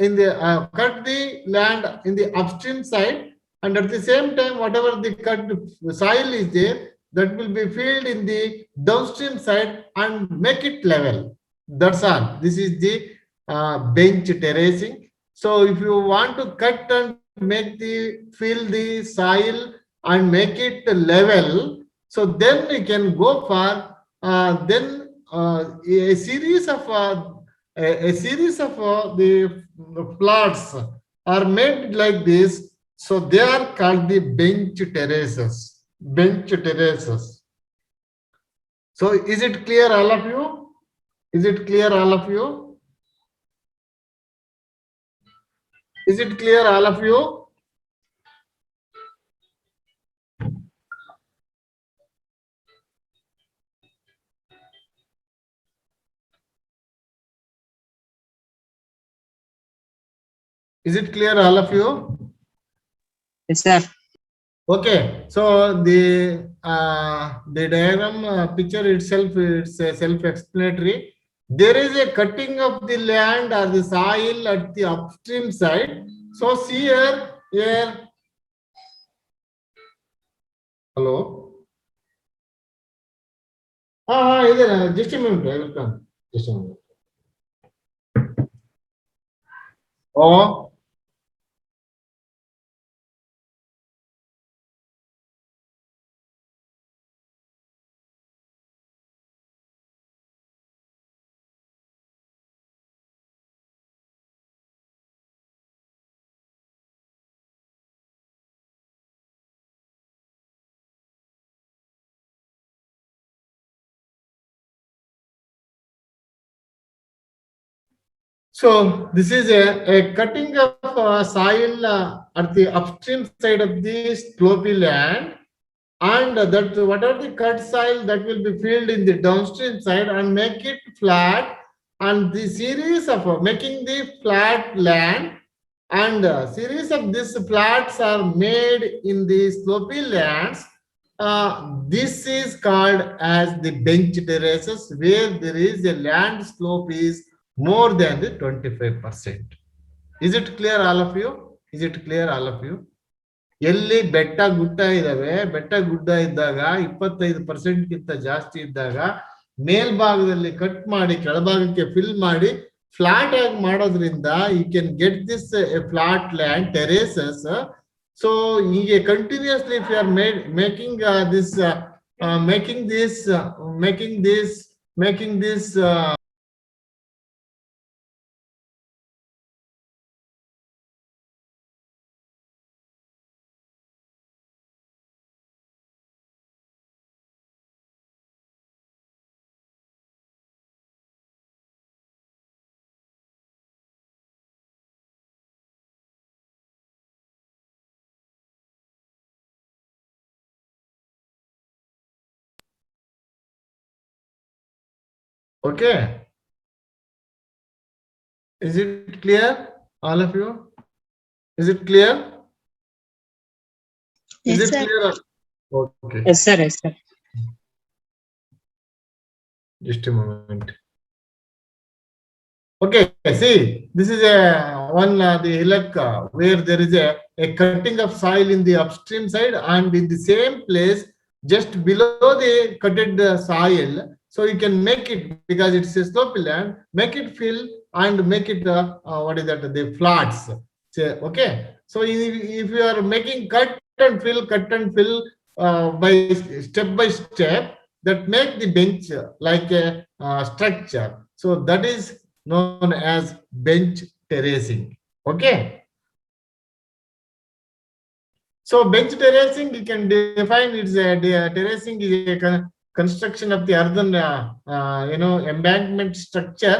in the cut the land in the upstream side, and at the same time whatever the cut soil is there, that will be filled in the downstream side and make it level. That's all. This is the bench terracing. So if you want to cut and make the fill the soil and make it level, so then you can go for then a series of a series of the plots are made like this. So they are called the bench terraces. Bench terraces. So is it clear, all of you? Is it clear, all of you? Is it clear, all of you? Is it clear, all of you? Yes, sir. Okay, so the diagram picture itself, it's self-explanatory. There is a cutting of the land or the soil at the upstream side. So see here. Hello. Just a minute. I will come. Just a minute. Oh. So this is a cutting of soil at the upstream side of the slopy land, and that whatever the cut soil that will be filled in the downstream side and make it flat, and the series of making the flat land, and series of these flats are made in the slopy lands. This is called as the bench terraces, where there is a land slope is more than the 25%. Is it clear, all of you? Is it clear, all of you? ಎಲ್ಲಿ ಬೆಟ್ಟ ಗುಡ್ಡ ಇದಾವೆ, ಬೆಟ್ಟ ಗುಡ್ಡ ಇದ್ದಾಗ 25%ಗಿಂತ ಜಾಸ್ತಿ ಇದ್ದಾಗ ಮೇಲ್ಭಾಗದಲ್ಲಿ ಕಟ್ ಮಾಡಿ ಕೆಳಭಾಗಕ್ಕೆ ಫಿಲ್ ಮಾಡಿ ಫ್ಲಾಟ್ ಆಗಿ ಮಾಡೋದ್ರಿಂದ you can get this flat land terraces. So ಹೀಗೆ continuously if you are making this okay. Is it clear, all of you? Is it clear? Is Yes, it sir. clear? Okay. Yes, sir. Yes, sir. Just a moment. Okay, see, this is the hillock where there is a cutting of soil in the upstream side, and in the same place just below the cutted soil. So you can make it, because it's a slopy land, make it fill and make it what is that, the flats. So, okay, so if you are making cut and fill by step, that make the bench like a structure. So that is known as bench terracing. Okay. So bench terracing, you can define it's terracing is a construction of the earthen embankment structure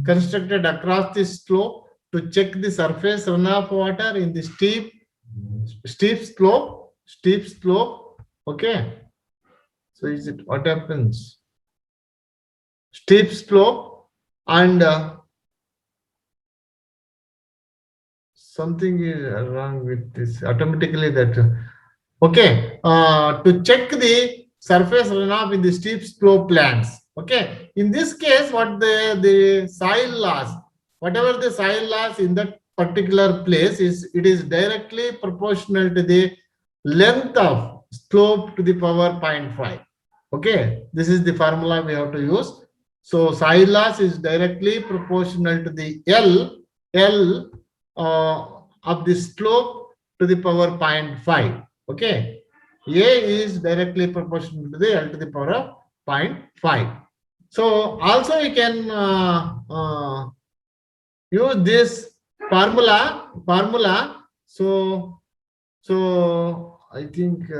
constructed across the slope to check the surface runoff water in the steep slope. Okay. So is it what happens? Steep slope, and something is wrong with this automatically that okay, to check the surface runoff in the steep slope lands. Okay, in this case what the soil loss, whatever the soil loss in that particular place is directly proportional to the length of slope to the power 0.5. Okay, this is the formula we have to use. So soil loss is directly proportional to the L of the slope to the power 0.5. Okay, A is directly proportional to the L to the power of 0.5. So also you can use this formula. So I think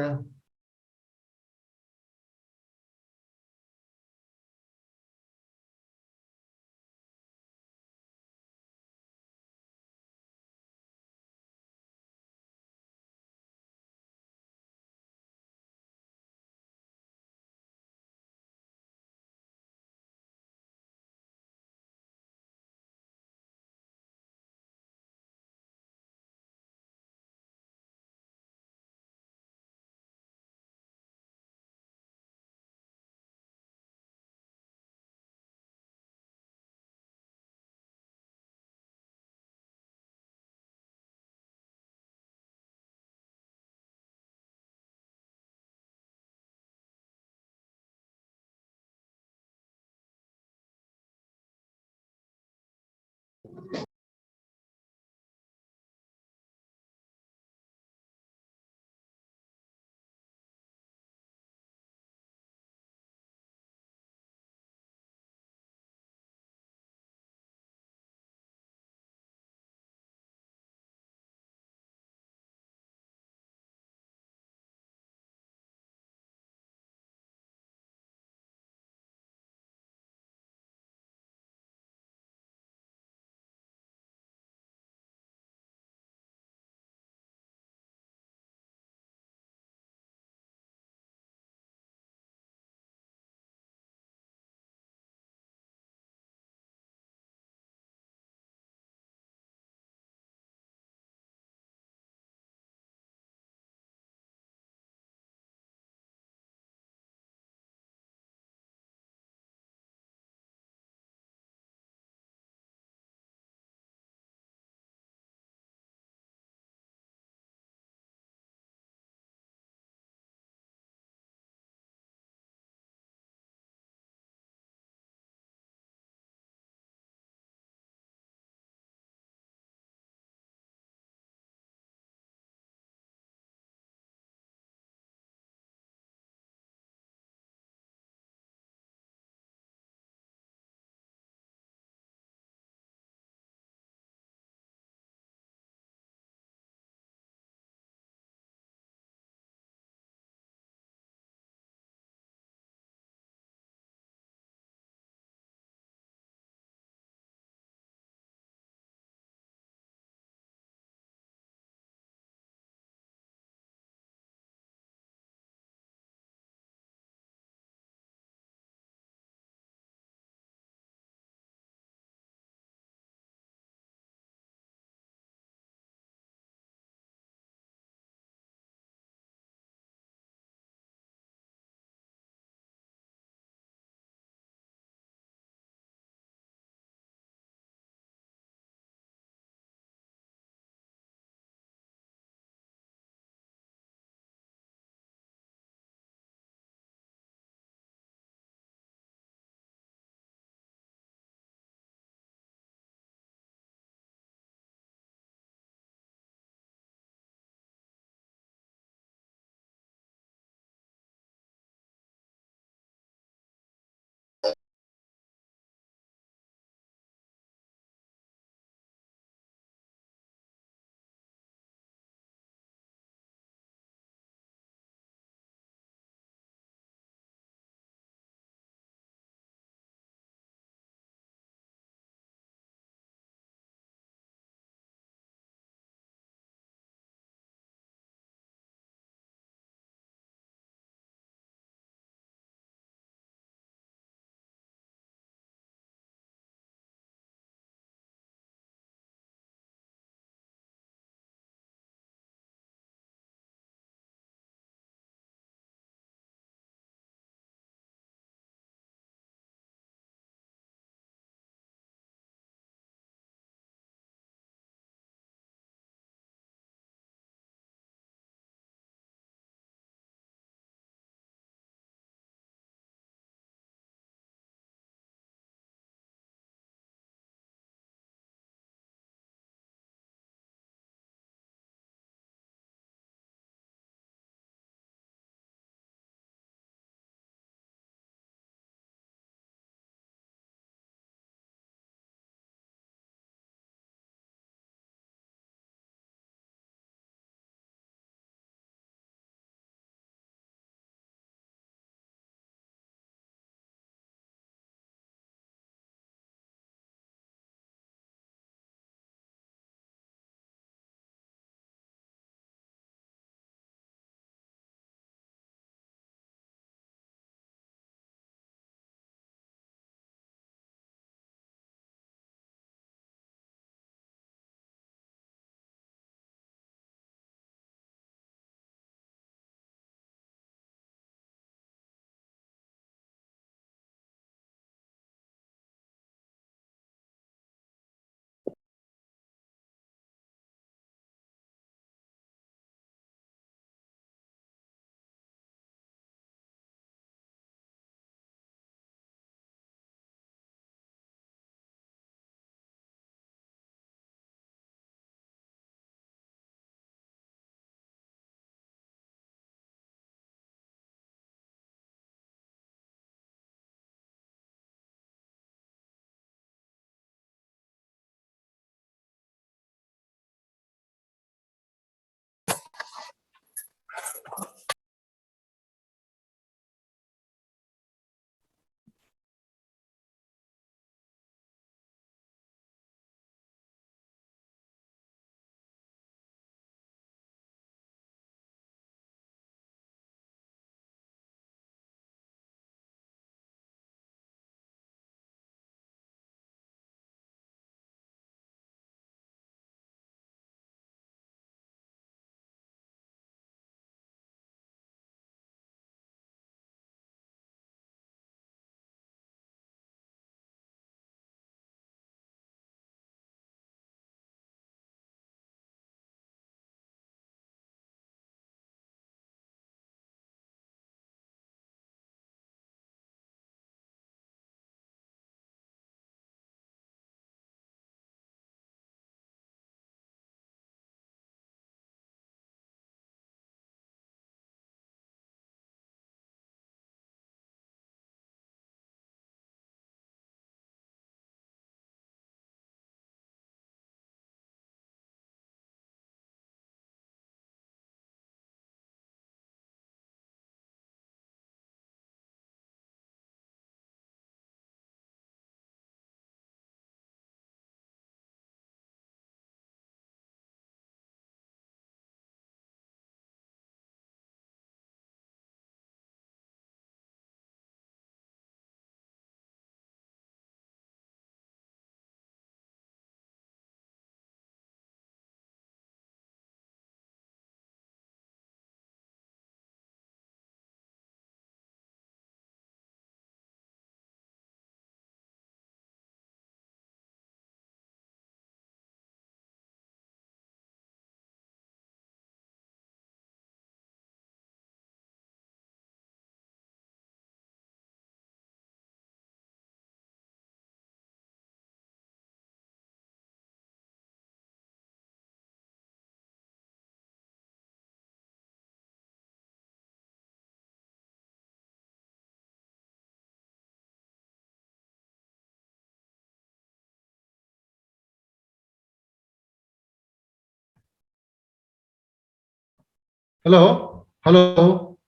Hello, hello,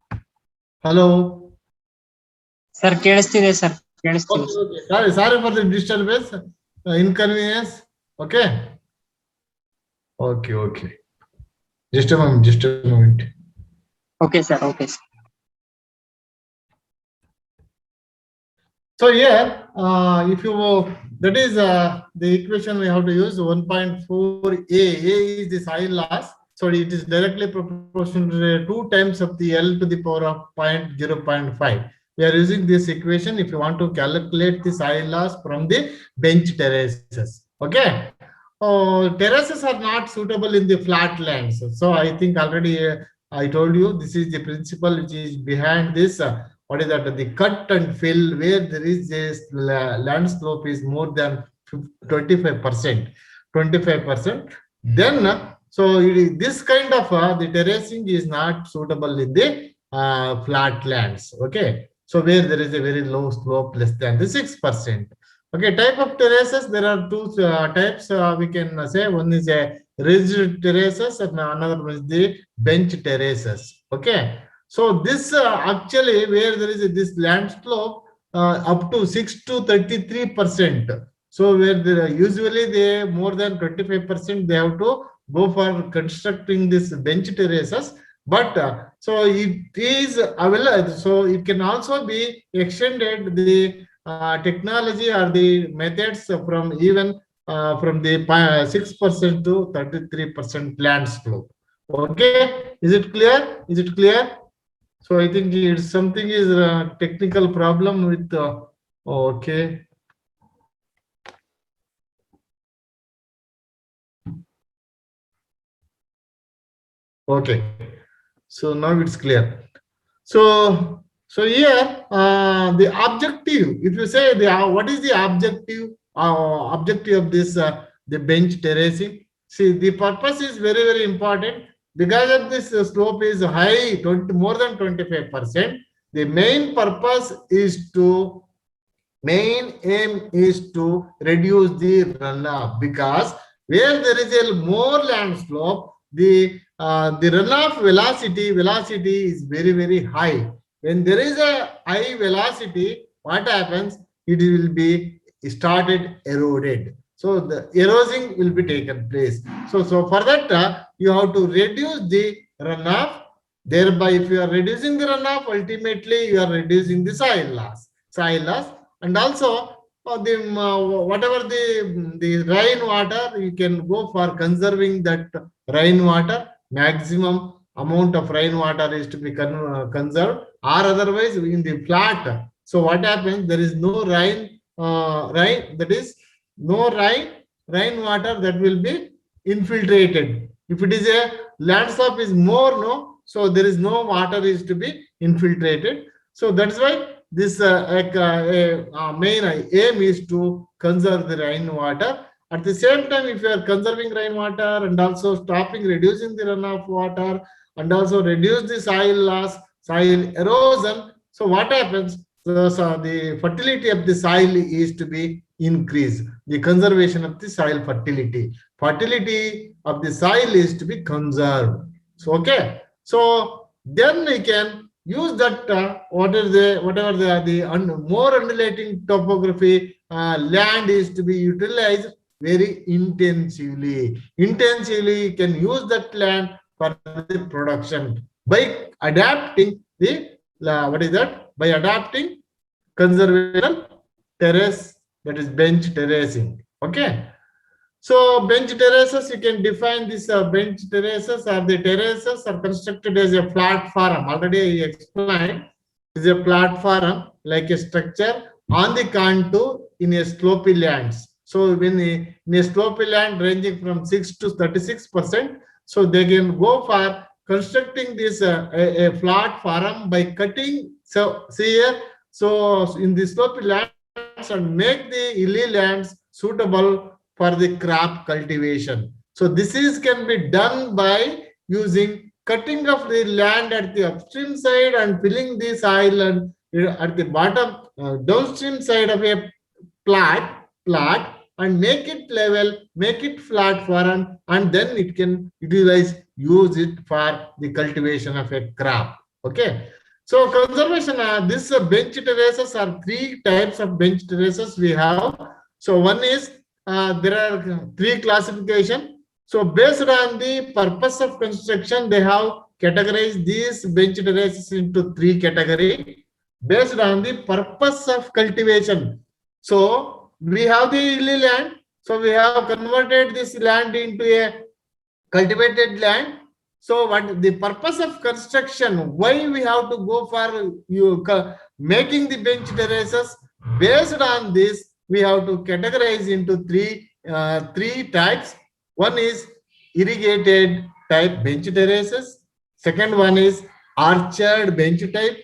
hello. Sir, ಕೇಳಿಸ್ತಿದೆ sir. ಕೇಳಿಸ್ತಿದೆ. Okay, okay. Sorry for the disturbance, inconvenience. Okay, okay. Just a moment. Okay, sir. Okay, sir. So here, if you that is the equation we have to use 1.4 A is the soil loss. So it is directly proportional to 2 times of the L to the power of 0.5. We are using this equation if you want to calculate the soil loss from the bench terraces. Okay. Terraces are not suitable in the flat lands. So I think already I told you this is the principle which is behind this. What is that? The cut and fill where there is this land slope is more than 25%. 25%. Then so this kind of the terracing is not suitable in the flat lands. Okay. So where there is a very low slope less than the 6%. Okay, type of terraces, there are two types we can say. One is a ridge terraces and another one is the bench terraces. Okay, so this actually where there is this land slope up to 6 to 33%. So where there usually they more than 25% they have to go for constructing this bench terraces. But so it is available. So it can also be extended the technology or the methods from even from the 6% to 33% land slope. Okay, is it clear? Is it clear? So I think it's something is a technical problem with. Okay. Okay. So now it's clear. So here the objective. If you say the what is the objective? Objective of this the bench terracing. See, the purpose is very important because of this slope is high, more than 25%. The main purpose is to main aim is to reduce the runoff because where there is a more land slope, the runoff velocity is very high. When there is a high velocity, what happens? It will be started eroded. So the erosion will be taken place. So for that, you have to reduce the runoff. Thereby, if you are reducing the runoff, ultimately you are reducing the soil loss, and also whatever the rainwater, you can go for conserving that rainwater. Maximum amount of rainwater is to be conserved, or otherwise in the flat. So what happens? There is no rain, that is no rainwater that will be infiltrated. If it is a landscape is more, no, so there is no water is to be infiltrated. So that's why this main aim is to conserve the rainwater. At the same time, if you are conserving rainwater and also reducing the runoff water, and also reduce the soil loss, soil erosion, so what happens? So the fertility of the soil is to be increased. The conservation of the soil fertility of the soil is to be conserved. So okay, so then we can use that whatever the more undulating topography land is to be utilized very intensively. You can use that land for the production by adapting the by adapting conservation terrace, that is bench terracing. Okay. So bench terraces, you can define this bench terraces, or the terraces are constructed as a platform. Already I explained, is a platform like a structure on the contour in a slopy lands. So when in a slopy land ranging from 6 to 36%, so they can go for constructing this a platform by cutting. So see here, so in the slopy lands, and make the hilly lands suitable for the crop cultivation. So this is can be done by using cutting of the land at the upstream side and filling the soil and at the bottom downstream side of a plot, and make it level, make it flat for and then it can use it for the cultivation of a crop. Okay. So conservation, this bench terraces are three types of bench terraces we have. So one is there are three classification. So based on the purpose of construction, they have categorized these bench terraces into three categories based on the purpose of cultivation. So we have the hilly land. So we have converted this land into a cultivated land. So what the purpose of construction, why we have to go for making the bench terraces? Based on this, we have to categorize into three types. One is irrigated type bench terraces. Second one is orchard bench type.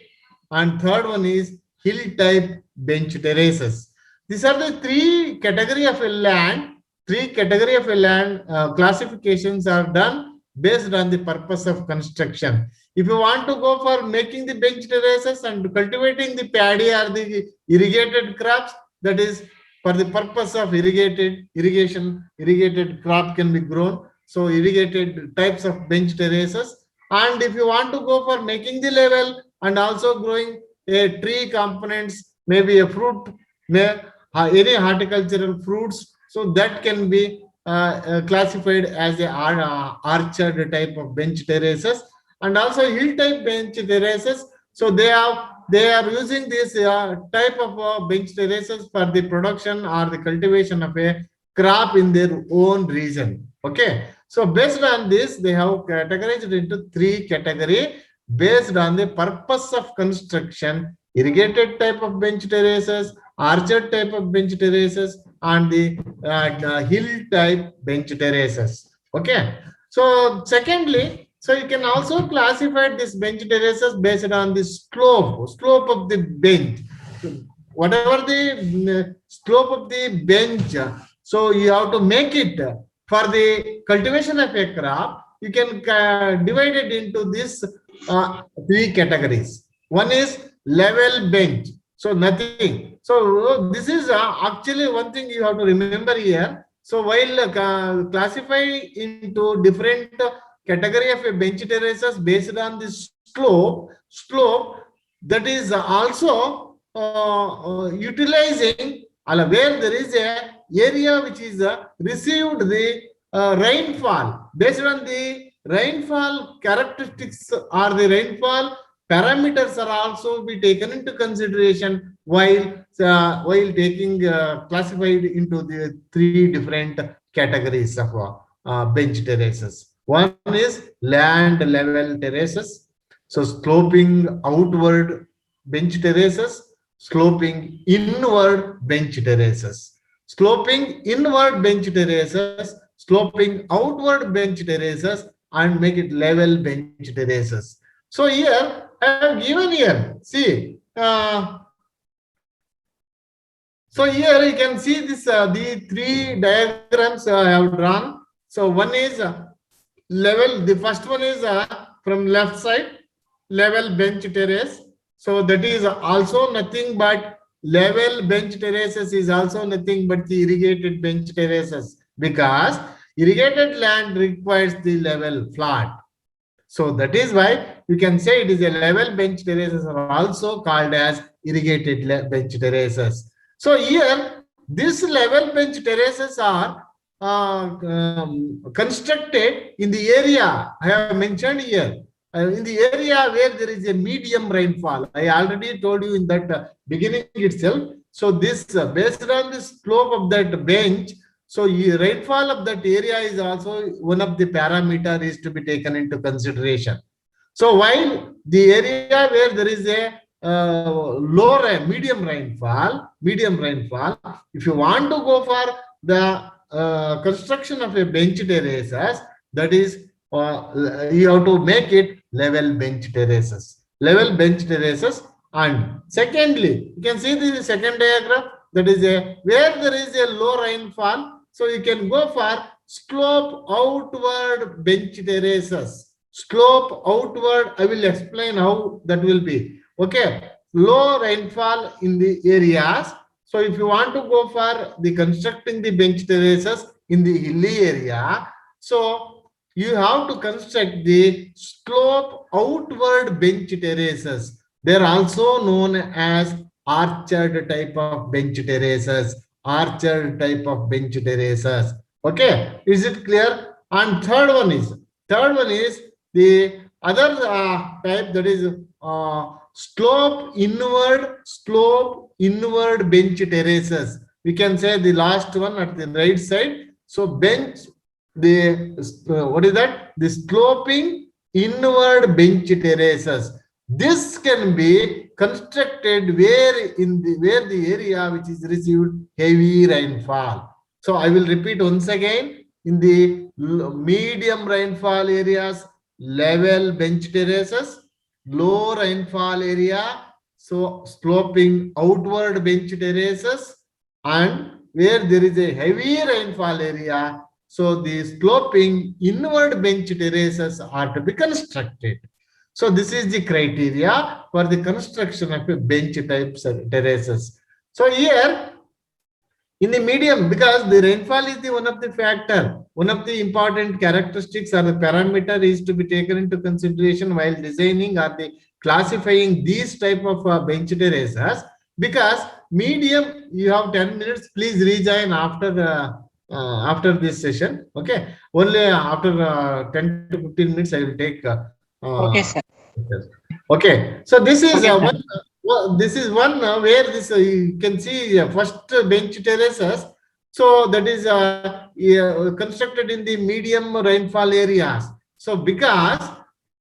And third one is hill type bench terraces. These are the three category of a land. Classifications are done based on the purpose of construction. If you want to go for making the bench terraces and cultivating the paddy or the irrigated crops, that is for the purpose of irrigated crop can be grown. So irrigated types of bench terraces. And if you want to go for making the level and also growing a tree components, maybe a fruit, any horticultural fruits, so that can be classified as a orchard type of bench terraces, and also hill type bench terraces. So they are using this type of bench terraces for the production or the cultivation of a crop in their own region. Okay. So based on this, they have categorized into three categories based on the purpose of construction: irrigated type of bench terraces, orchard type of bench terraces, and the hill type bench terraces. Okay. So secondly, so you can also classify this bench terraces based on the slope of the bench. Whatever the slope of the bench, so you have to make it for the cultivation of a crop. You can divide it into these three categories. One is level bench. So nothing. So this is actually one thing you have to remember here. So while classify into different category of a bench terraces based on the slope that is also utilizing where there is a area which is received the rainfall. Based on the rainfall characteristics or the rainfall parameters are also be taken into consideration while taking classified into the three different categories of bench terraces. One is land level terraces, so sloping outward bench terraces, sloping inward bench terraces, sloping inward bench terraces, sloping outward bench terraces, and make it level bench terraces. So here I have given here, see, so here you can see this the three diagrams I have drawn. So one is level, the first one is from left side, level bench terrace. So that is also nothing but level bench terraces is also nothing but the irrigated bench terraces, because irrigated land requires the level flat. So that is why you can say it is a level bench terraces are also called as irrigated bench terraces. So here this level bench terraces are constructed in the area I have mentioned here. In the area where there is a medium rainfall. I already told you in that beginning itself. So this based on the slope of that bench, so rainfall of that area is also one of the parameter is to be taken into consideration. So while the area where there is a medium rainfall, if you want to go for the construction of a bench terraces, that is you have to make it level bench terraces. And secondly, you can see the second diagram, that is a where there is a low rainfall, so you can go for slope outward bench terraces. Slope outward, I will explain how that will be. Okay, low rainfall in the areas. So if you want to go for the constructing the bench terraces in the hilly area, so you have to construct the slope outward bench terraces. They are also known as arched type of bench terraces. Okay, is it clear? And third one is the other type, that is slope inward bench terraces. We can say the last one at the right side. So bench, the what is that? The sloping inward bench terraces. This can be constructed where the area which is received heavy rainfall. So I will repeat once again, in the medium rainfall areas, level bench terraces, low rainfall area, so sloping outward bench terraces, and where there is a heavy rainfall area, so the sloping inward bench terraces are to be constructed. So this is the criteria for the construction of a bench type terraces. So here in the medium, because the rainfall is the one of the factor, one of the important characteristics or the parameter is to be taken into consideration while designing or the classifying these type of bench terraces. Because medium, you have 10 minutes, please rejoin after this session. Okay, only after 10 to 15 minutes I will take Okay, sir. okay, so this is Okay, sir. one where this you can see first bench terraces. So that is constructed in the medium rainfall areas. So because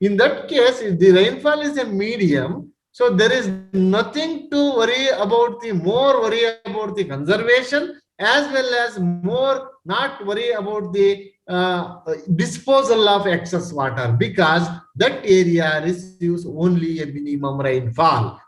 in that case, if the rainfall is a medium, so there is nothing to worry about the conservation, as well as not worry about the disposal of excess water, because that area receives only a minimum rainfall.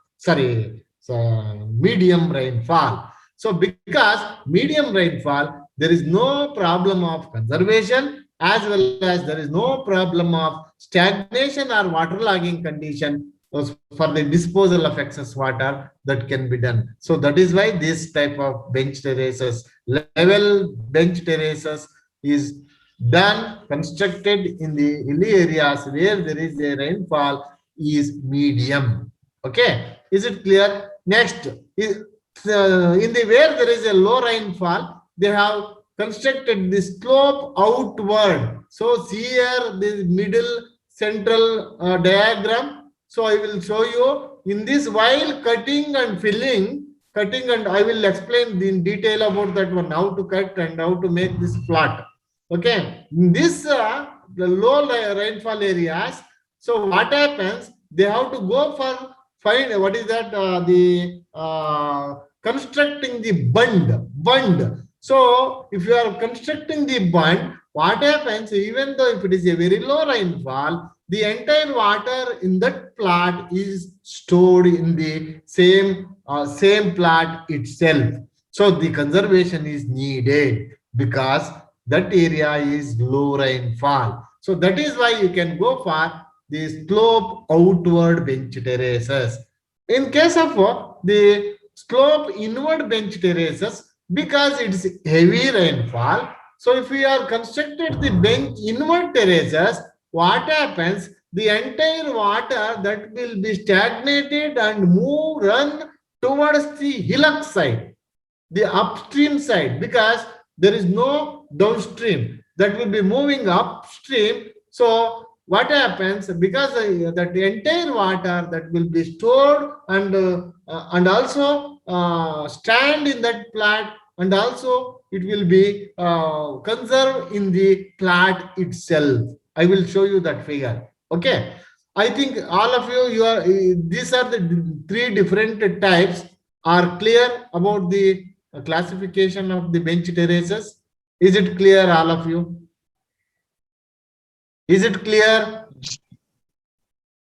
Medium rainfall. So because medium rainfall, there is no problem of conservation, as well as there is no problem of stagnation or waterlogging condition for the disposal of excess water that can be done. So that is why this type of bench terraces, level bench terraces, is done, constructed in the hilly areas where there is a rainfall is medium. Okay, is it clear? Next, in the where there is a low rainfall, they have constructed the slope outward. So see here the middle central diagram. So I will show you in this while cutting and filling, cutting, and I will explain in detail about that one, how to cut and how to make this flat. Okay, in this the low rainfall areas. So what happens? They have to go for find what is that the constructing the bund. So if you are constructing the bund, what happens? Even though if it is a very low rainfall, the entire water in that plat is stored in the same plat itself. So the conservation is needed because that area is low rainfall. So that is why you can go for the slope outward bench terraces. In case of the slope inward bench terraces, because it's heavy rainfall, so if we are constructed the bench inward terraces, what happens? The entire water that will be stagnated and run towards the hillock side, the upstream side, because there is no downstream that will be moving upstream. So what happens? Because that the entire water that will be stored and also stand in that plat, and also it will be conserved in the plat itself. I will show you that figure. Okay, I think all of you are these are the three different types are clear about the classification of the bench terraces. Is it clear, all of you? Is it clear?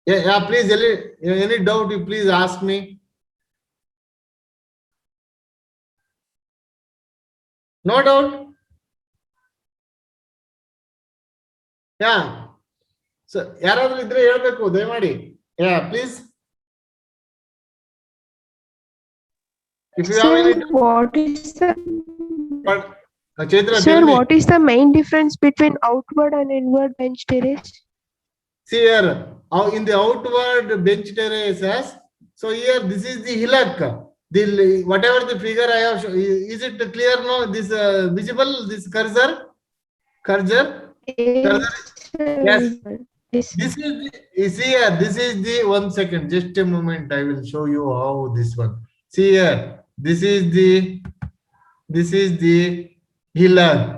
Yeah, please, any doubt you please ask me. No doubt? Yeah. So, ಯಾರಾದ್ರೂ ಇದ್ರೆ ಹೇಳ್ಬೇಕು ದಯಮಾಡಿ. Yeah, please. If you have any what is the Chaitra, sir, tell me. what is the main difference between outward and inward bench terrace? See here, in the outward bench terraces, so here this is the hillock. The whatever the figure I have, is it clear now? This visible, this cursor? Yes. Yes. This is the, you see here, this is the 1 second, just a moment, I will show you how this one. See here, this is the hillock.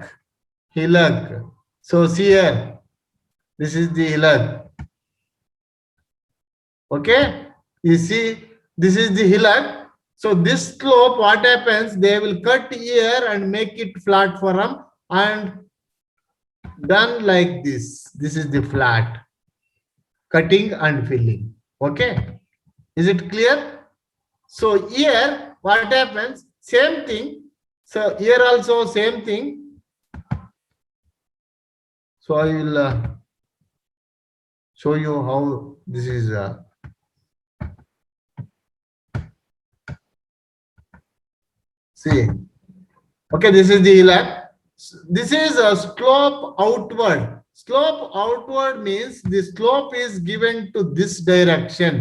So see here, this is the hillock. Okay, you see, this is the hillock. So this slope, what happens? They will cut here and make it flat for them and done like this. This is the flat. Cutting and filling. Okay, is it clear? So here what happens? Same thing. So here also same thing. So I will show you how this is. See, okay, this is the hillock. This is a slope outward. Slope outward means the slope is given to this direction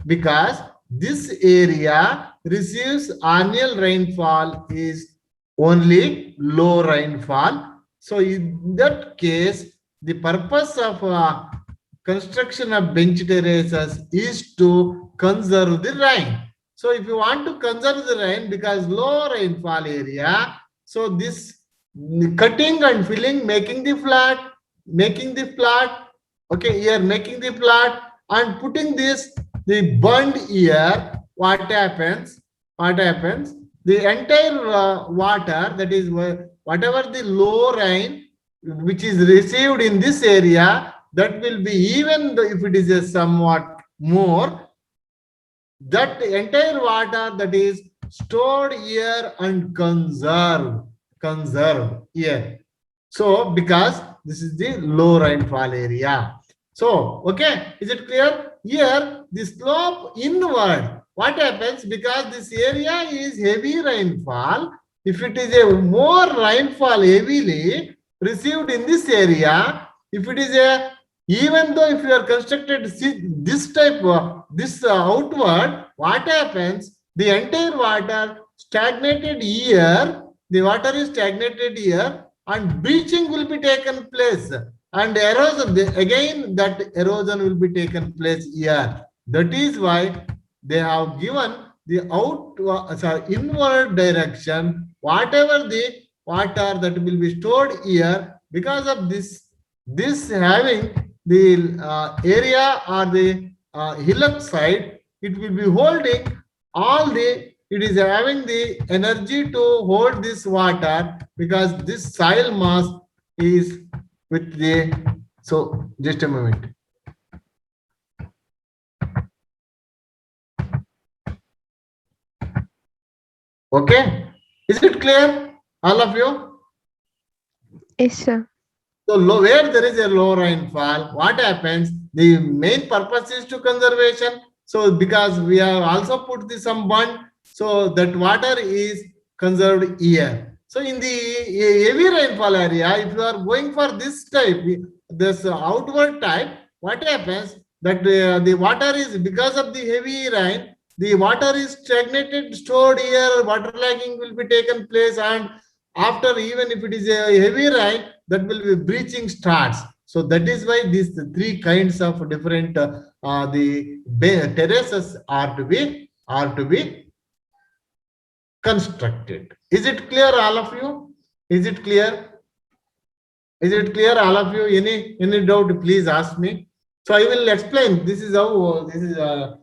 because this area receives annual rainfall is only low rainfall. So in that case, the purpose of construction of bench terraces is to conserve the rain. So if you want to conserve the rain because low rainfall area, so this cutting and filling, making the flat, okay, here making the flat and putting this the bund here, what happens? The entire water, that is whatever the low rain which is received in this area, that will be, even though if it is a somewhat more, that entire water that is stored here and conserved here. So because this is the low rainfall area. So okay, is it clear? Here the slope inward, what happens? Because this area is heavy rainfall, if it is a more rainfall heavily, received in this area, if it is a, even though if you are constructed this type, this outward, what happens? The entire water stagnated here, the water is stagnated here, and breaching will be taken place, and erosion, again that erosion will be taken place here. That is why they have given the inward direction, whatever the water that will be stored here, because of this having the area or the hillock side, it will be holding all the, it is having the energy to hold this water, because this soil mass is with the, so just a moment. Okay, is it clear, all of you? Yes, sir. So where there is a low rainfall, what happens? The main purpose is to conservation. So because we have also put the some bond, so that water is conserved here. So in the heavy rainfall area, if you are going for this type, this outward type, what happens? That the water is, because of the heavy rain, the water is stagnated, stored here, water lagging will be taken place, and after, even if it is a heavy rain, that will be breaching starts. So that is why these three kinds of different the terraces are to be constructed. Is it clear, all of you? Is it clear? Is it clear, all of you? Any doubt, please ask me. So I will explain. This is how this is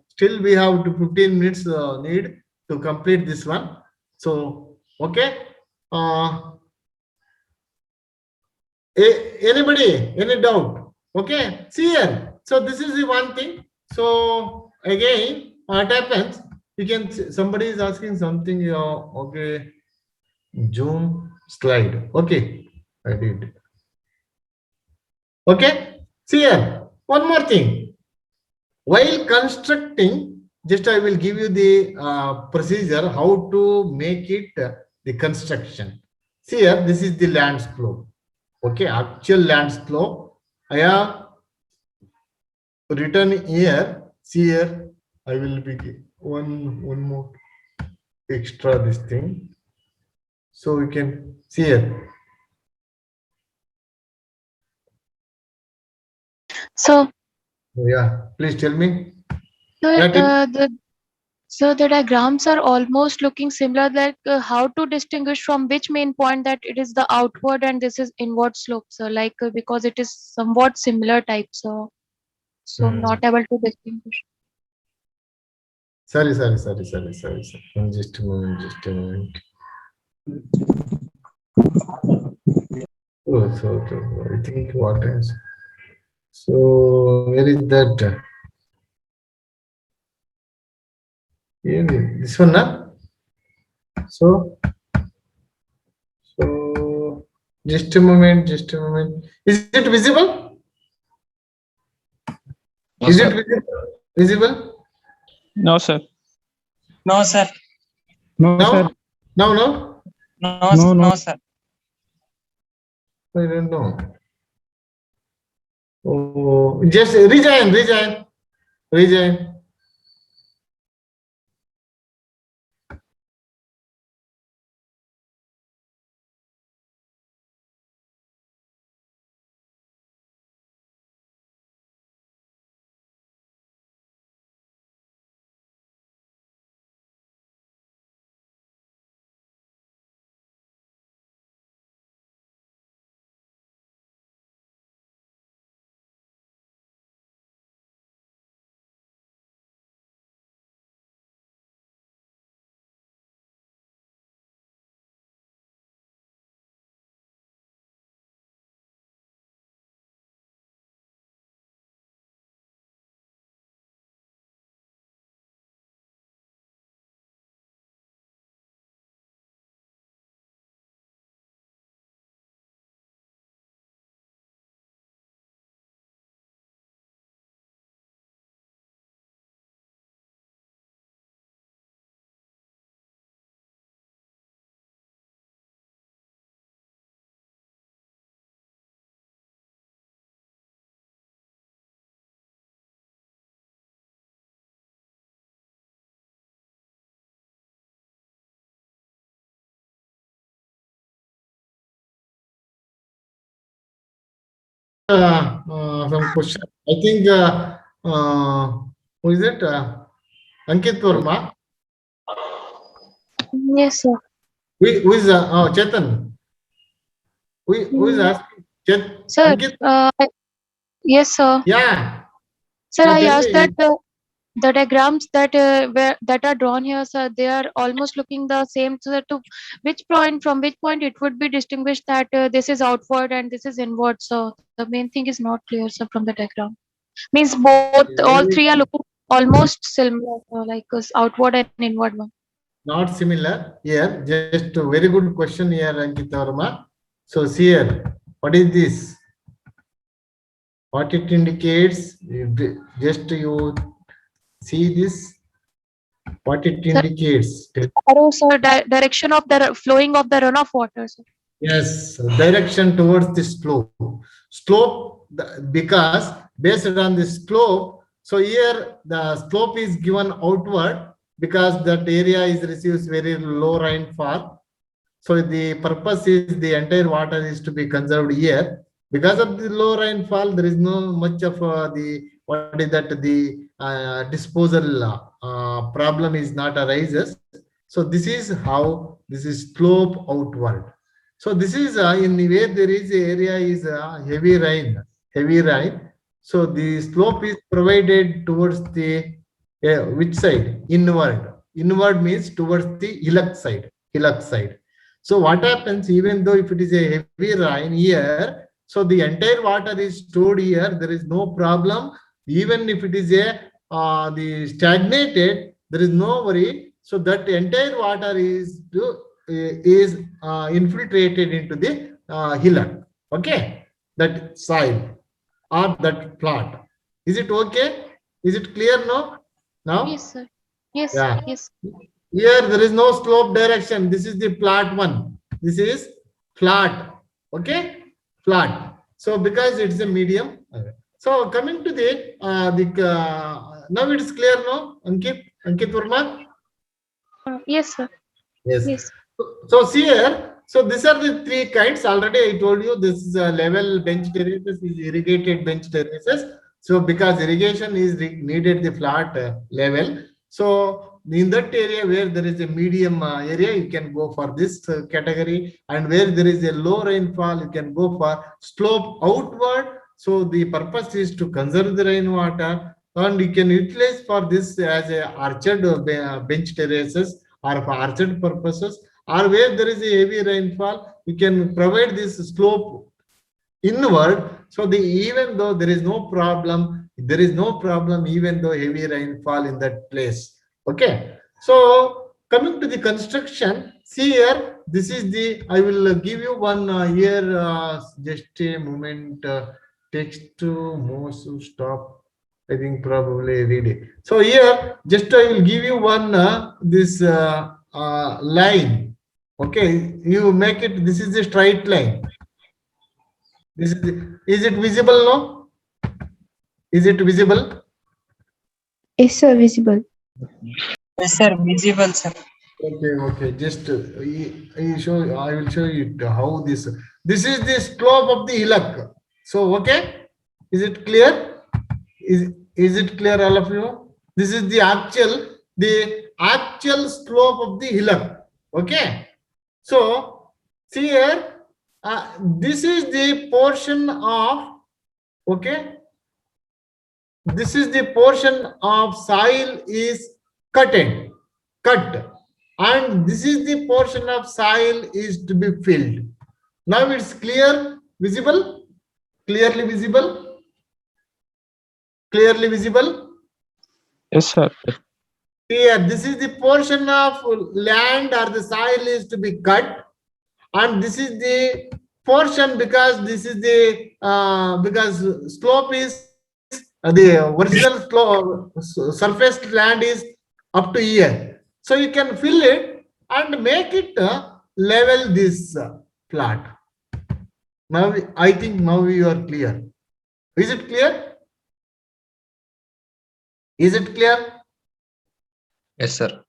still we have to 15 minutes need to complete this one. So okay. Anybody, any doubt? Okay, see here. So this is the one thing. So again, what happens? You can somebody is asking something. Okay, Zoom slide. Okay, I did. Okay, see here. One more thing. While constructing, just I will give you the procedure how to make it the construction. See here, this is the land slope. Okay, actual land slope. I have written here. See here, I will be one more extra this thing, so we can see here. So, Yeah, please tell me. so Yeah, tell me. the diagrams are almost looking similar. Like how to distinguish from which main point that it is the outward and this is inward slope. So, like because it is somewhat similar type. So I'm not able to distinguish. Sorry. Just a moment. Oh, so I think what is, so where is that? Here, this one, na? So just a moment. Is it visible? Is it visible? No, sir. No, sir. No, Now? sir. No? No, No, no. no, sir. I don't know. Oh, just rejoin. some question. I think who is it? Ankit Verma. Yes, sir. Who is Chetan? Who is asking? Sir, Ankit? yes, sir. Yeah. Sir, Now I tell asked me. that the diagrams that that are drawn here, sir, they are almost looking the same. So that to which point, from which point it would be distinguished that this is outward and this is inward. So the main thing is not clear, sir, from the diagram. Means both, all three are looking almost similar, like outward and inward one. Not similar here. Just a very good question here, Ankit Verma. So see here, what is this? What it indicates? Just you see this. What it Sir, indicates? arrow, sir, direction of the flowing of the runoff water, sir. Yes, direction towards the slope. Slope, because based on the slope, so here the slope is given outward because that area is receives very low rainfall. So the purpose is the entire water is to be conserved here. Because of the low rainfall, there is no much of the what is that the disposal problem is not arises. So this is how this is slope outward. So this is in where there is a area is heavy rain, heavy rain. So the slope is provided towards the which side? Inward. Inward means towards the hillock side. Hillock side. So what happens even though if it is a heavy rain here, so the entire water is stored here. There is no problem. Even if it is a the stagnated, there is no worry. So that entire water is infiltrated into the hillock. Okay, that soil or that plot. Is it okay? Is it clear now? Now? Yes, sir. Yes, Yeah. yes. Here there is no slope direction. This is the flat one. This is flat. Okay, flat. So because it's a medium. So coming to the now it is clear now, Ankit Verma. Yes, sir. Yes. Yes. So see here. So these are the three kinds. Already I told you this is a level bench terraces, is irrigated bench terraces. So because irrigation is needed the flat level. So in that area where there is a medium area, you can go for this category, and where there is a low rainfall, you can go for slope outward. So the purpose is to conserve the rainwater, and you can utilize for this as a orchard bench terraces or for orchard purposes, or where there is a heavy rainfall, you can provide this slope inward. So the even though there is no problem, even though heavy rainfall in that place. Okay. So coming to the construction, see here, this is the, I will give you one here, just a moment, text to most stop. I think probably read it. So here, just I will give you one, this line. Okay, you make it, this is a straight line. This is it visible now? Is it visible? Yes, sir, visible. Yes, sir. Visible, sir. Okay. Just I will show you how this. This is the slope of the hillock. So okay, is it clear? Is it clear, all of you? This is the actual slope of the hillock. Okay. So see here, this is the portion of, okay, this is the portion of soil is cut, and this is the portion of soil is to be filled. Now it's clear, visible, clearly visible, clearly visible. Yes, sir. Here, this is the portion of land or the soil is to be cut, and this is the portion because this is the because slope is the original slope, surface land is up to here. So you can fill it and make it level this plot. Now I think now you are clear. Is it clear? Is it clear? Yes, sir.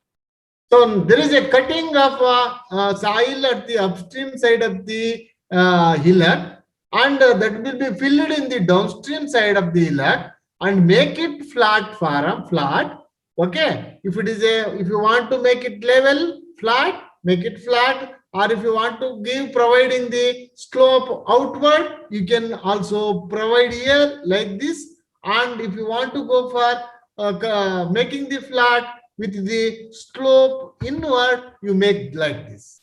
So there is a cutting of soil at the upstream side of the hillock, and that will be filled in the downstream side of the hillock and make it flat flat. Okay, if it is a, if you want to make it level flat, make it flat, or if you want to give providing the slope outward, you can also provide here like this. And if you want to go for making the flat with the slope inward, you make like this.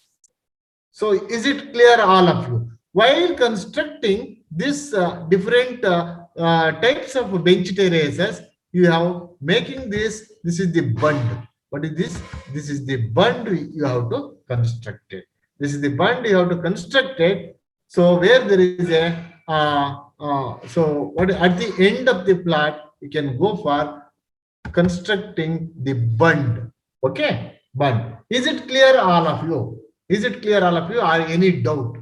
So is it clear, all of you? While constructing this different types of bench terraces, you have making this. This is the bund. What is this? This is the bund you have to construct it. This is the bund you have to construct it. So where there is a so what at the end of the plot, you can go for constructing the bund. Okay, bund. Is it clear, all of you? Is it clear, all of you? Or any doubt?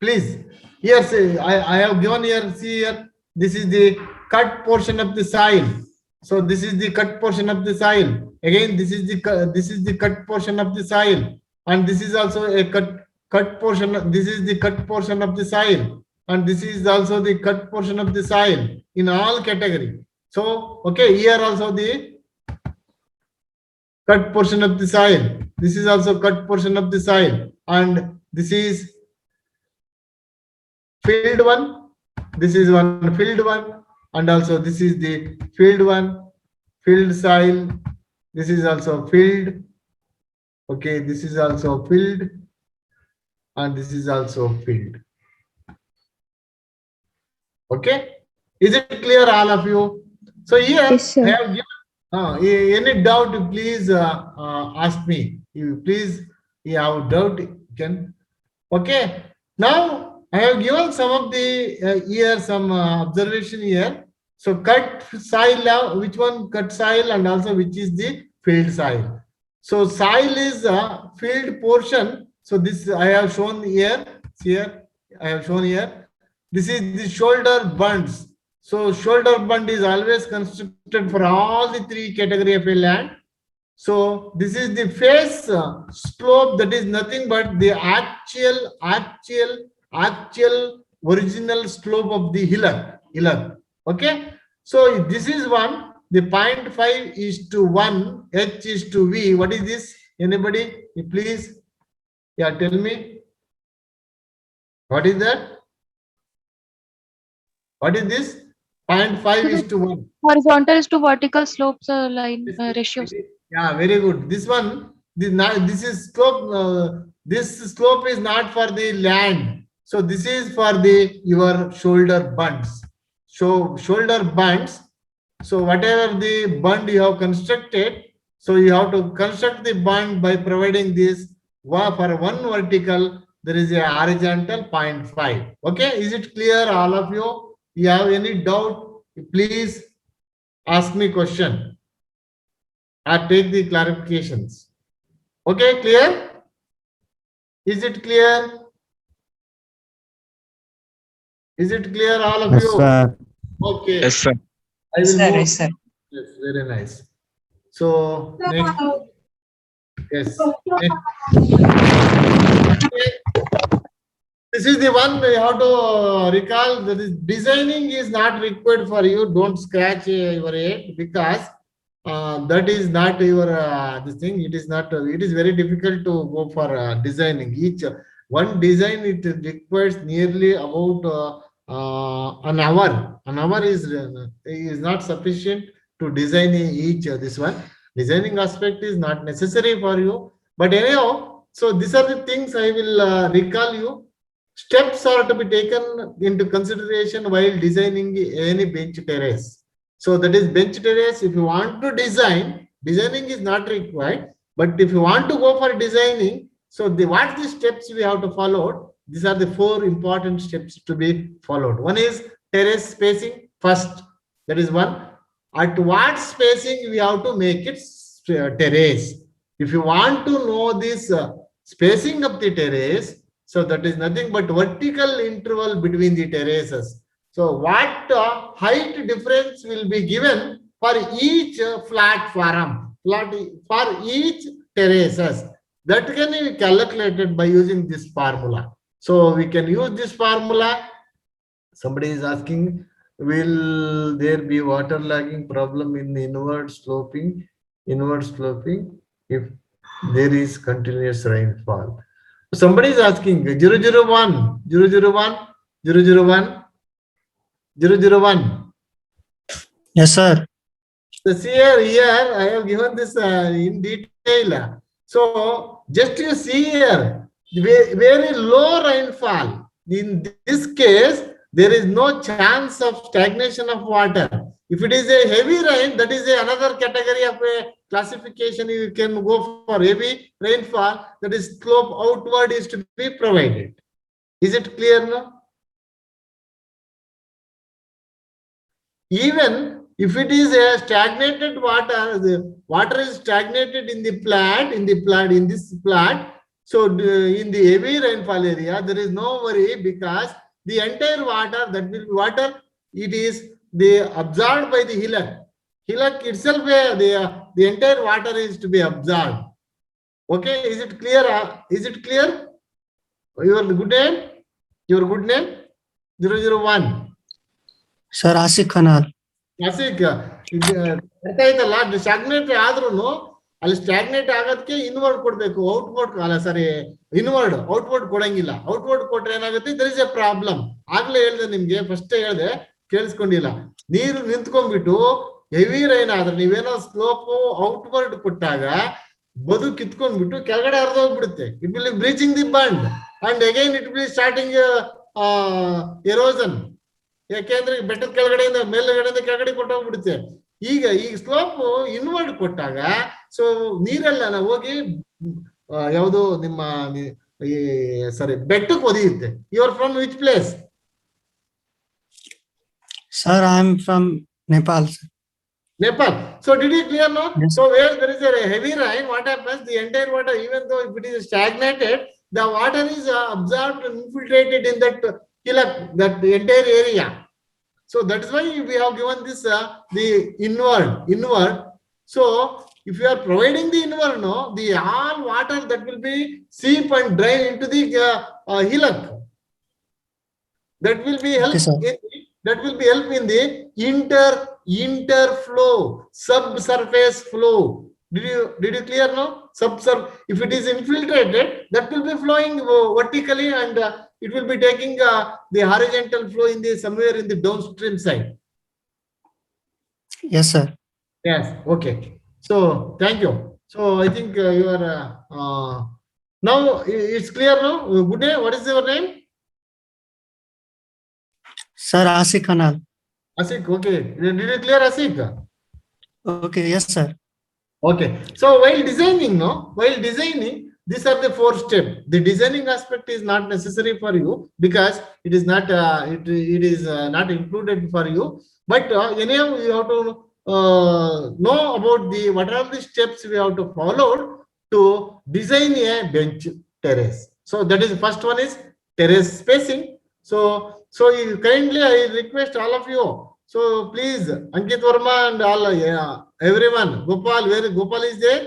Please. Here, say I have given here. See here. This is the cut portion of the soil. So this is the cut portion of the soil. Again, this is the cut portion of the soil, and this is also a cut portion. This is the cut portion of the soil, and this is also the cut portion of the soil in all category. So okay, here also the cut portion of the soil. This is also cut portion of the soil, and this is filled one. This is one filled one, and also this is the filled one, filled soil. This is also filled. Okay, this is also filled, and this is also filled. Okay, is it clear, all of you? So here Yes, sir. I have given, any doubt, please ask me. You please, you have doubt, you can. Okay, now I have given some of the here some observation here. So cut soil, which one cut soil, and also which is the filled soil. So soil is a filled portion. So this I have shown here. Here I have shown here. This is the shoulder bunds. So shoulder bund is always constructed for all the three category of a land. So this is the face slope, that is nothing but the actual original slope of the hillock. Okay. So this is one, the 0.5 is to 1, H is to V. What is this? Anybody? Please. Yeah, tell me. What is that? What is this? 0.5 is to 1. Horizontal is to vertical slopes line ratios. Yeah, very good. This one, this is slope. This slope is not for the land. So this is for the your shoulder bunds. So shoulder bunds. So whatever the bund you have constructed, so you have to construct the bund by providing this. For one vertical, there is a horizontal 0.5. Okay, is it clear, all of you? You have any doubt? Please ask me question. I take the clarifications. Okay, clear? Is it clear? Is it clear, all of you? sir. Okay. Yes, sir. I will Yes, sir. move. Yes, sir. Yes, very nice. So next, yes. This is the one you have to recall. That is, designing is not required for you. Don't scratch your head, because that is not your this thing. It is not. It is very difficult to go for designing. Each one design, it requires nearly about an hour. An hour is not sufficient to design each this one. Designing aspect is not necessary for you. But anyhow, so these are the things I will recall you. Steps are to be taken into consideration while designing any bench terrace. So that is bench terrace. If you want to design, designing is not required. But if you want to go for designing, so what the steps we have to follow? These are the 4 important steps to be followed. One is terrace spacing first. That is one. At what spacing we have to make it terrace. If you want to know this spacing of the terrace, so that is nothing but vertical interval between the terraces. So what height difference will be given for each platform, for each terraces. that can be calculated by using this formula. So we can use this formula. Somebody is asking, will there be waterlogging problem in inward sloping if there is continuous rainfall? Somebody is asking 001, 001, 001, 001. Yes, sir. So see here I have given this in detail. So just you see here, very low rainfall. In this case, there is no chance of stagnation of water. If it is a heavy rain, that is another category of a classification. You can go for heavy rainfall, that is slope outward is to be provided. Is it clear now? Even if it is a stagnated water, the water is stagnated in the plant, in this plant. So in the heavy rainfall area, there is no worry, because the entire water, that will be water, it is absorbed by the hillock. Hillock itself, the entire water is to be absorbed. Okay, is it clear? Is it clear? Your good name? Your good name? 001. Sir, Asik Khanal. Asik, ಅರ್ಥ ಆಯ್ತಲ್ಲ, ಸ್ಟಾಗ್ನೇಟ್ ಆದ್ರೂ ಅಲ್ಲಿ ಸ್ಟಾಗ್ನೇಟ್ ಆಗೋದಕ್ಕೆ inward ಕೊಡ್ಬೇಕು, outward ಅಲ್ಲ, ಸಾರಿ inward, outward ಕೊಡಂಗಿಲ್ಲ. Outward ಕೊಟ್ರೆ ಏನಾಗುತ್ತೆ, ದರ್ ಇಸ್ ಎ ಪ್ರಾಬ್ಲಮ್. ಆಗ್ಲೇ ಹೇಳ್ದೆ ನಿಮ್ಗೆ, ಫಸ್ಟ್ ಹೇಳ್ದೆ, ಕೇಳಿಸ್ಕೊಂಡಿಲ್ಲ. ನೀರು ನಿಂತ್ಕೊಂಡ್ಬಿಟ್ಟು ಹೆವಿ ರೈನ್ ಆದ್ರೆ ನೀವೇನೋ ಸ್ಲೋಪ್ ಔಟ್ವರ್ಡ್ ಕೊಟ್ಟಾಗ ಬದು ಕಿತ್ಕೊಂಡ್ಬಿಟ್ಟು ಕೆಳಗಡೆ ಹರಿದೋಗ್ಬಿಡುತ್ತೆ. It will breaching the bund and again it will starting erosion. ಯಾಕೆಂದ್ರೆ ಬೆಟ್ಟದ ಕೆಳಗಡೆಯಿಂದ ಮೇಲ್ಗಡೆಯಿಂದ ಕೆಳಗಡೆ ಕೊಟ್ಟೋಗ್ಬಿಡುತ್ತೆ. ಈಗ ಸ್ಲೋಪ್ ಇನ್ವರ್ಡ್ ಕೊಟ್ಟಾಗ ಸೊ ನೀರೆಲ್ಲ ಹೋಗಿ ಯಾವುದು ನಿಮ್ಮ ಸಾರಿ ಬೆಟ್ಟಕ್ಕೆ ಒದಿಯುತ್ತೆ. You are from which place? Sir, I am from Nepal. Sir. Nepal. So did you clear now? Yes. So where there is a heavy rain, what happens? The entire water, even though if it is stagnated, the water is absorbed and infiltrated in that hillock, that entire area. So that is why we have given this the inward. So if you are providing the inward, no, the all water that will be seep and drain into the hillock. That will be help. Okay, That will be help in the interflow, subsurface flow. Did you clear now? If it is infiltrated, that will be flowing vertically, and it will be taking the horizontal flow in the somewhere in the downstream side. Yes, sir. Yes. Okay. So thank you. So I think you are now it's clear now. Good day. What is your name? Sir, Asik Khanal. Asik. Okay. Did you clear, Asik? Okay, yes, sir. Okay. So while designing, these are the 4 steps. The designing aspect is not necessary for you because it is not it is not included for you. But anyhow, you have to know about what are the steps we have to follow to design a bench terrace. So that is the first one is terrace spacing. So kindly I request all of you. So please, Ankit Verma and all, everyone, Gopal, where Gopal is there?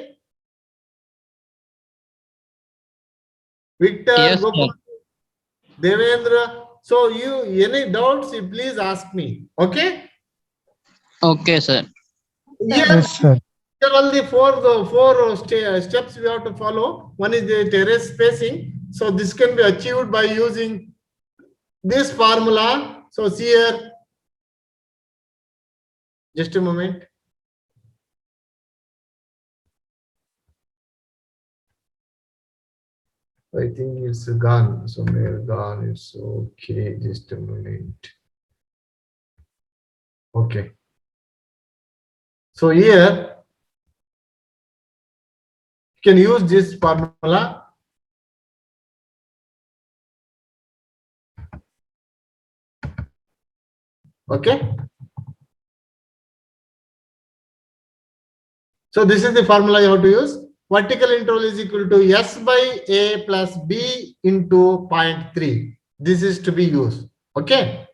Victor, Yes, Gopal, Devendra. So you, any doubts, you please ask me. Okay? Okay, sir. Here, Yes, sir. here are the four steps we have to follow. One is the terrace spacing. So this can be achieved by using this formula. So see here, just a moment. I think it's gone. Somewhere gone. It's okay. Just a moment. Okay. So here you can use this formula. Okay. So this is the formula you have to use. Vertical interval is equal to S by A plus B into 0.3. This is to be used. Okay.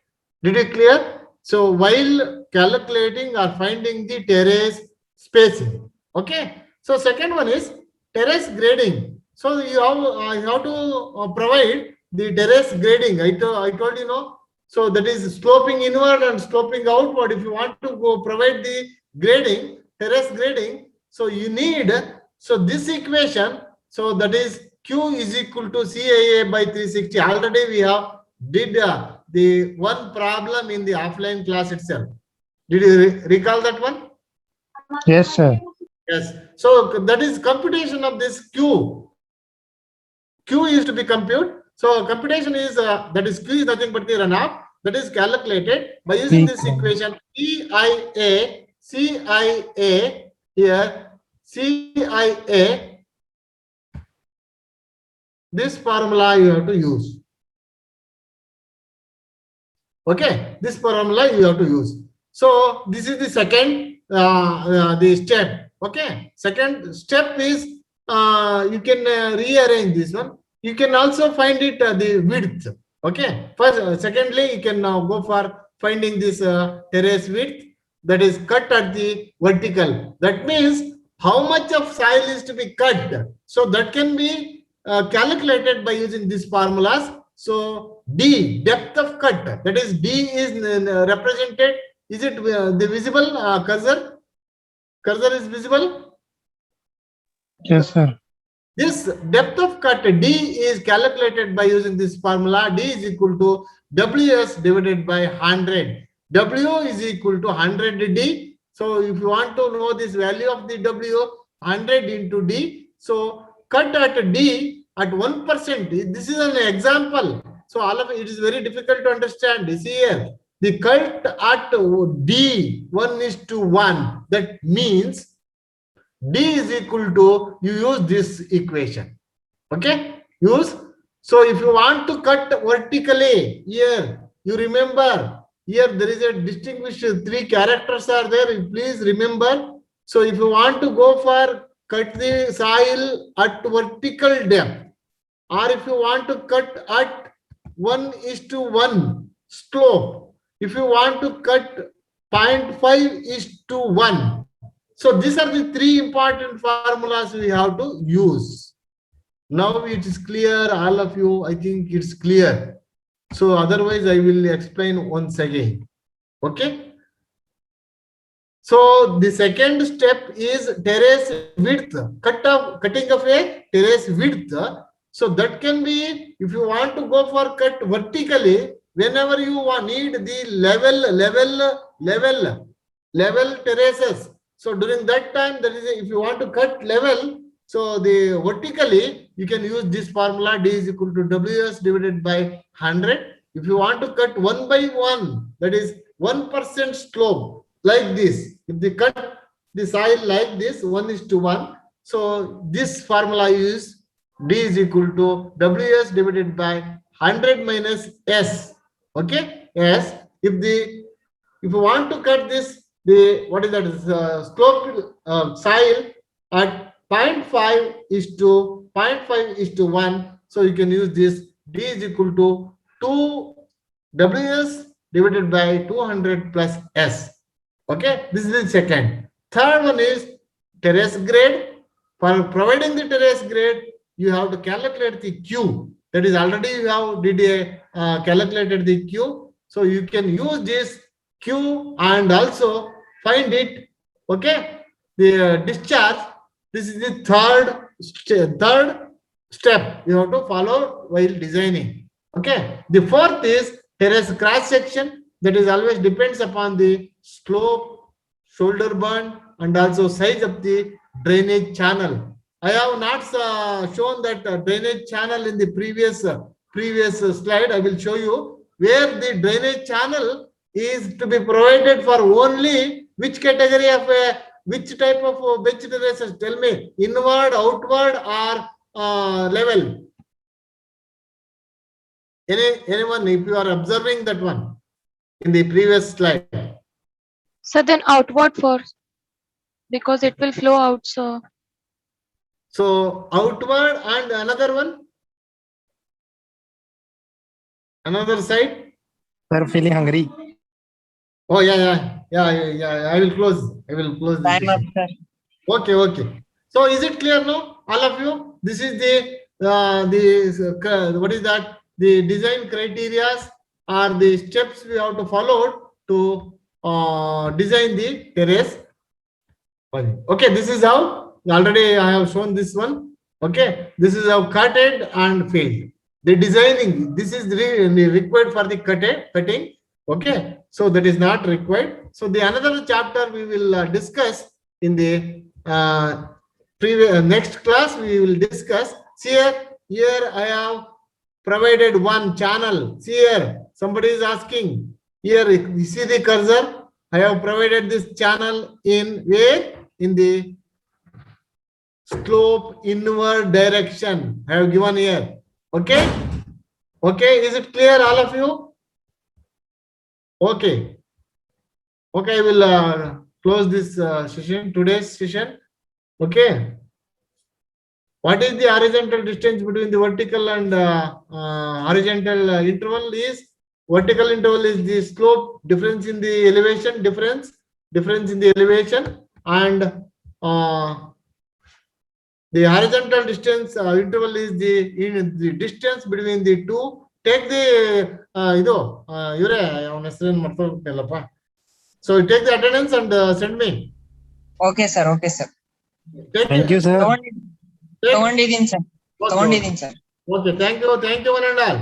Did you clear? So while calculating or finding the terrace spacing. Okay. So second one is terrace grading. So you have to provide the terrace grading. I told you, no. So that is sloping inward and sloping outward. If you want to go provide the grading, terrace grading, so you need, so this equation, so that is Q is equal to CIA by 360. Already we have did the one problem in the offline class itself. Did you recall that one? Yes, sir. Yes. So that is computation of this Q. Q is to be computed. So computation is that is Q is nothing but the runoff that is calculated by using this equation CIA here CIA. This formula you have to use. Okay, this formula you have to use. So this is the second the step. Okay, second step is you can rearrange this one. You can also find it the width. Okay, first, secondly, you can now go for finding this terrace width that is cut at the vertical. That means how much of soil is to be cut. So that can be calculated by using these formulas. So D, depth of cut, that is D is represented. Is it the visible cursor? Cursor is visible? Yes, sir. This depth of cut D is calculated by using this formula. D is equal to WS divided by 100. W is equal to 100 D. So if you want to know this value of the W, 100 into D. So cut at D at 1%. This is an example. So all of it is very difficult to understand. You see here, the cut at D 1:1. That means D is equal to, you use this equation. Okay, use. So if you want to cut vertically here, you remember here there is a distinguished 3 characters are there. Please remember. So if you want to go for cut the soil at vertical depth, or if you want to cut at 1:1 slope, if you want to cut 0.5:1. So these are the 3 important formulas we have to use. Now it is clear, all of you, I think it's clear. So otherwise I will explain once again. Okay. So the second step is terrace width, cutting of a terrace width. So that can be, if you want to go for cut vertically, whenever you need the level terraces. So during that time, that is, if you want to cut level, so the vertically, you can use this formula. D is equal to WS divided by 100. If you want to cut 1/1, that is 1% slope like this. If they cut the soil like this, 1:1. So this formula is D is equal to WS divided by 100 minus S. Okay, S. If you want to cut this, the what is that? Slope soil at 0.5:1. So you can use this. D is equal to 2 WS divided by 200 plus S. Okay, this is the second. Third one is terrace grade. For providing the terrace grade, you have to calculate the Q. That is already you have calculated the Q. So you can use this Q and also find it. Okay, the discharge. This is the third step you have to follow while designing. Okay, the fourth is terrace cross section. That is always depends upon the slope, shoulder burn, and also size of the drainage channel. I have not shown that drainage channel in the previous slide. I will show you where the drainage channel is to be provided for only which category of which type of bench terraces. Tell me, inward, outward, or level. Anyone, if you are observing that one in the previous slide. So then outward first, because it will flow out. So outward and another one, another side. Sir, feeling hungry. Oh yeah. I will close. This Time up, session. sir. Okay. So is it clear now, all of you? this is what is that? The design criteria or the steps we have to follow to design the terrace. Okay, this is how already I have shown this one. Okay, this is how cutted and filled. The designing, this is required for the cutting. Okay, so that is not required. So the another chapter we will discuss in the next class. We will discuss. See here I have provided one channel. See here, somebody is asking. Here you see the cursor. I have provided this channel in where? In the slope inward direction. I have given here. Okay. Okay. Is it clear, all of you? Okay. Okay. I will close this session, today's session. Okay. What is the horizontal distance between the vertical and horizontal interval is? Vertical interval is the slope difference in the elevation, difference in the elevation, and the horizontal distance interval is the distance between the two. Take the so take the attendance and send me. Okay, sir. Okay, sir. Thank you, sir. ತಗೊಂಡಿದ್ದೀನಿ sir. Okay, thank you one and all.